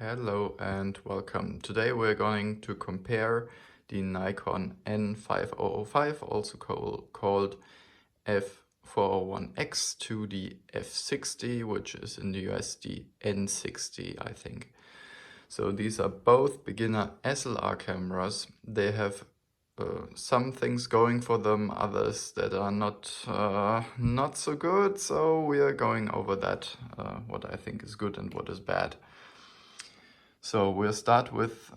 Hello and welcome. Today we're going to compare the Nikon N5005, also called F401x, to the F60, which is in the US the N60, I think. So these are both beginner SLR cameras. They have some things going for them, others that are not so good. So we are going over that, what I think is good and what is bad. So we'll start with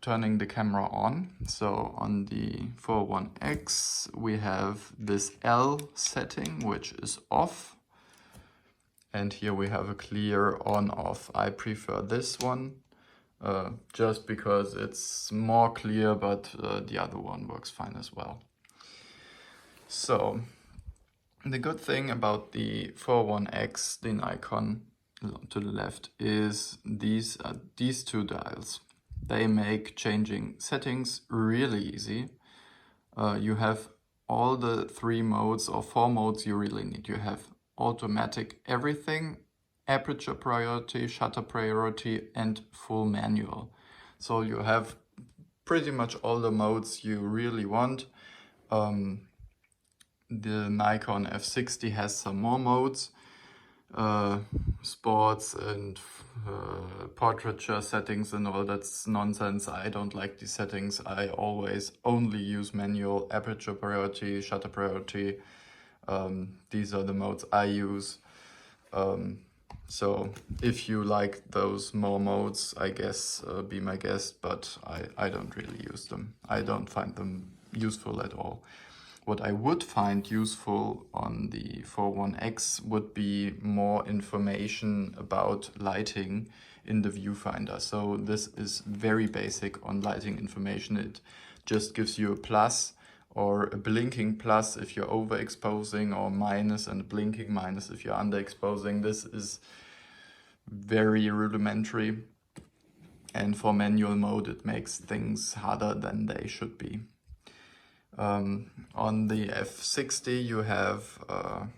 turning the camera on. So on the 401x we have this L setting, which is off, and here we have a clear on-off. I prefer this one just because it's more clear, but the other one works fine as well. So the good thing about the 401x, the Nikon to the left, is these two dials. They make changing settings really easy. You have all the 3 modes or 4 modes you really need. You have automatic everything, aperture priority, shutter priority, and full manual. So you have pretty much all the modes you really want. The Nikon F60 has some more modes. Sports and portraiture settings and all that's nonsense. I don't like these settings. I always only use manual, aperture priority, shutter priority. These are the modes I use. So if you like those more modes, I guess be my guest, but I don't really use them. I don't find them useful at all. What I would find useful on the 401x would be more information about lighting in the viewfinder. So this is very basic on lighting information. It just gives you a plus or a blinking plus if you're overexposing, or minus and a blinking minus if you're underexposing. This is very rudimentary, and for manual mode it makes things harder than they should be. On the F60 you have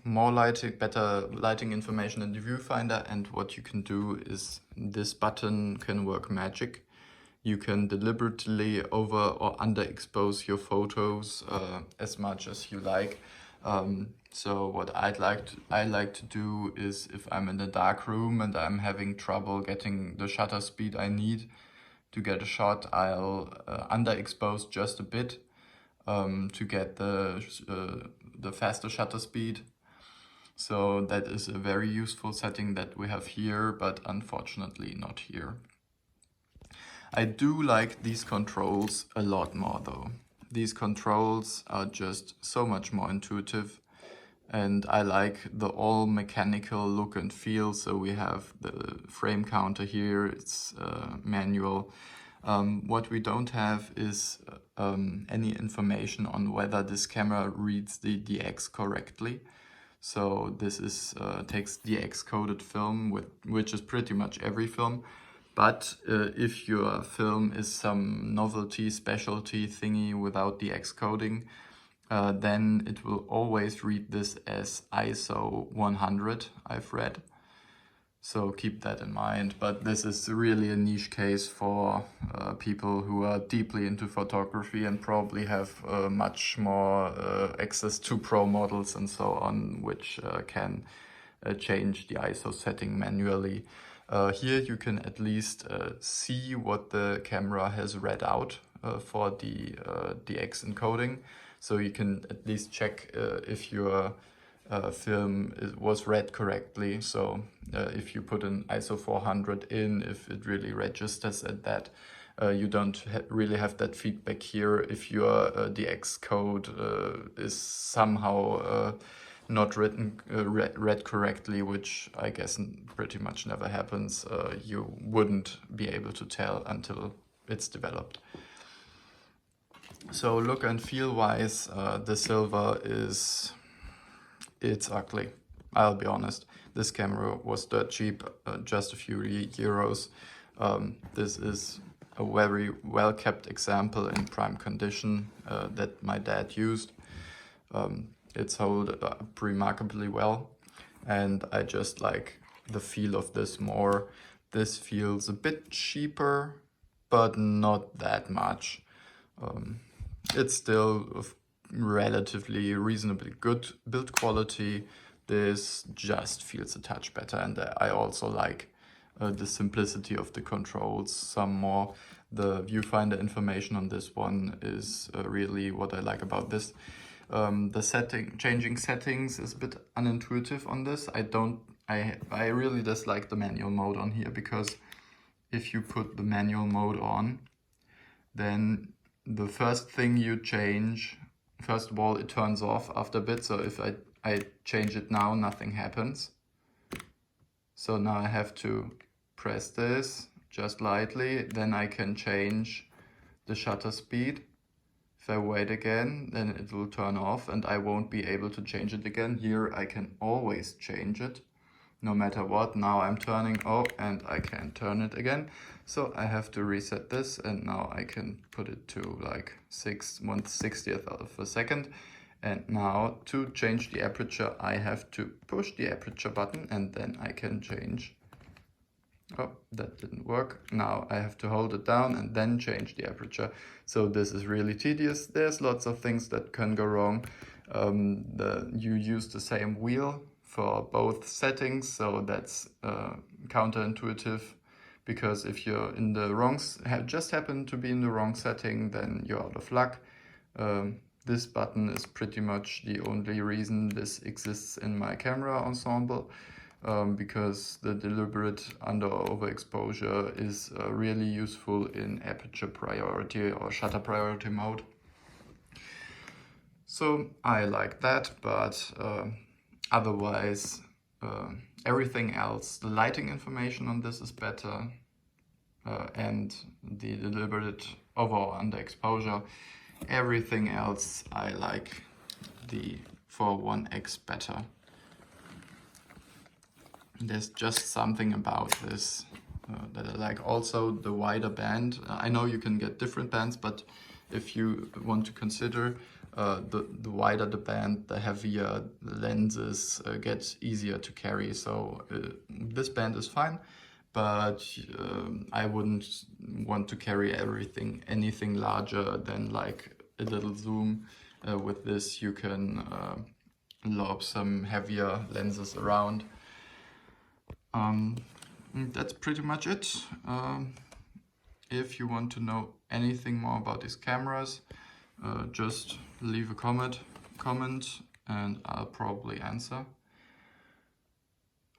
more lighting, better lighting information in the viewfinder, and what you can do is this button can work magic. You can deliberately over or underexpose your photos as much as you like. So what I like to do is, if I'm in a dark room and I'm having trouble getting the shutter speed I need to get a shot, I'll underexpose just a bit to get the faster shutter speed. So that is a very useful setting that we have here, but unfortunately not here. I do like these controls a lot more though. These controls are just so much more intuitive, and I like the all mechanical look and feel. So we have the frame counter here, it's manual. What we don't have is any information on whether this camera reads the DX correctly. So this is takes DX coded film, which is pretty much every film. But if your film is some novelty, specialty thingy without DX coding, then it will always read this as ISO 100, I've read. So keep that in mind, but this is really a niche case for people who are deeply into photography and probably have much more access to pro models and so on, which can change the ISO setting manually. Here you can at least see what the camera has read out for the DX encoding, so you can at least check if your film was read correctly. So if you put an ISO 400 in, if it really registers at that, you don't really have that feedback here if your DX code is somehow not read correctly, which I guess pretty much never happens. You wouldn't be able to tell until it's developed. So look and feel wise, the silver it's ugly. I'll be honest. This camera was dirt cheap, just a few euros. This is a very well kept example in prime condition that my dad used. It's held up remarkably well, and I just like the feel of this more This feels a bit cheaper, but not that much. It's still of relatively reasonably good build quality. This just feels a touch better, and I also like the simplicity of the controls some more. The viewfinder information on this one is really what I like about this. The changing settings is a bit unintuitive on this. I really dislike the manual mode on here, because if you put the manual mode on, then the first thing you change, first of all, it turns off after a bit. So if I change it now, nothing happens. So now I have to press this just lightly, then I can change the shutter speed. If I wait again, then it will turn off and I won't be able to change it again. Here I can always change it, no matter what. Now I'm turning, oh, and I can't turn it again. So I have to reset this, and now I can put it to like 1/60th of a second. And now to change the aperture, I have to push the aperture button, and then I can change. Oh, that didn't work. Now I have to hold it down and then change the aperture. So this is really tedious. There's lots of things that can go wrong. You use the same wheel for both settings, so that's counterintuitive, because if you're in the wrong, just happen to be in the wrong setting, then you're out of luck. This button is pretty much the only reason this exists in my camera ensemble. Because the deliberate under or overexposure is really useful in aperture priority or shutter priority mode. So I like that, but otherwise everything else, the lighting information on this is better, and the deliberate over or underexposure. Everything else I like the F401x better. There's just something about this that I like. Also the wider band. I know you can get different bands, but if you want to consider the wider the band, the heavier the lenses get easier to carry. So this band is fine, but I wouldn't want to carry anything larger than like a little zoom. With this you can lob some heavier lenses around. That's pretty much it. If you want to know anything more about these cameras, just leave a comment and I'll probably answer.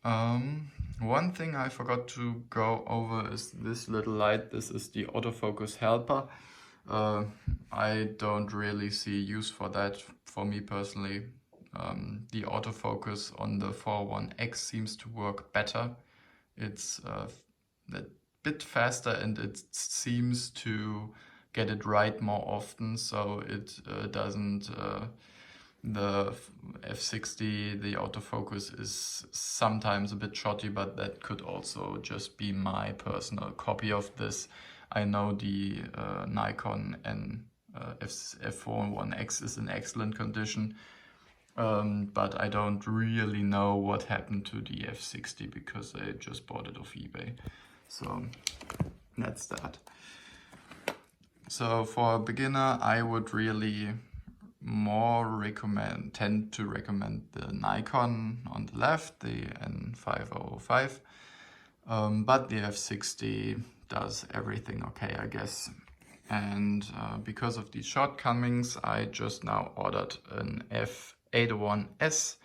One thing I forgot to go over is this little light. This is the autofocus helper. I don't really see use for that for me personally. The autofocus on the F401x seems to work better. It's a bit faster and it seems to get it right more often, so it doesn't... The F60, the autofocus is sometimes a bit shoddy, but that could also just be my personal copy of this. I know the Nikon F401x is in excellent condition. But I don't really know what happened to the F60 because I just bought it off eBay. So that's that. So for a beginner, I would really tend to recommend the Nikon on the left, the N5005. But the F60 does everything okay, I guess. And because of these shortcomings, I just now ordered an F801s,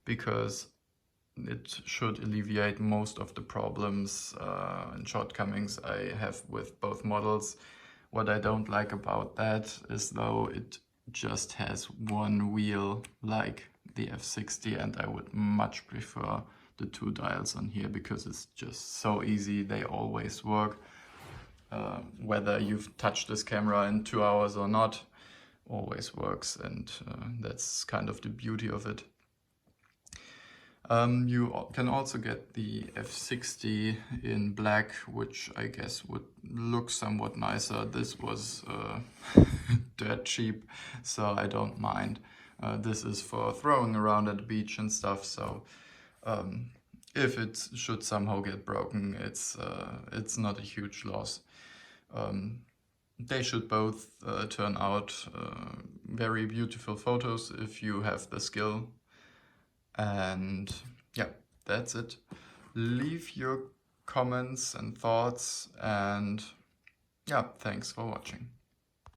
because it should alleviate most of the problems and shortcomings I have with both models. What I don't like about that is though it just has one wheel like the F60, and I would much prefer the two dials on here because it's just so easy. They always work. Whether you've touched this camera in 2 hours or not, always works, and that's kind of the beauty of it. You can also get the F60 in black, which I guess would look somewhat nicer. This was dirt cheap, so I don't mind. This is for throwing around at the beach and stuff, so if it should somehow get broken, it's not a huge loss. They should both turn out very beautiful photos if you have the skill. And yeah, that's it. Leave your comments and thoughts, and yeah, thanks for watching.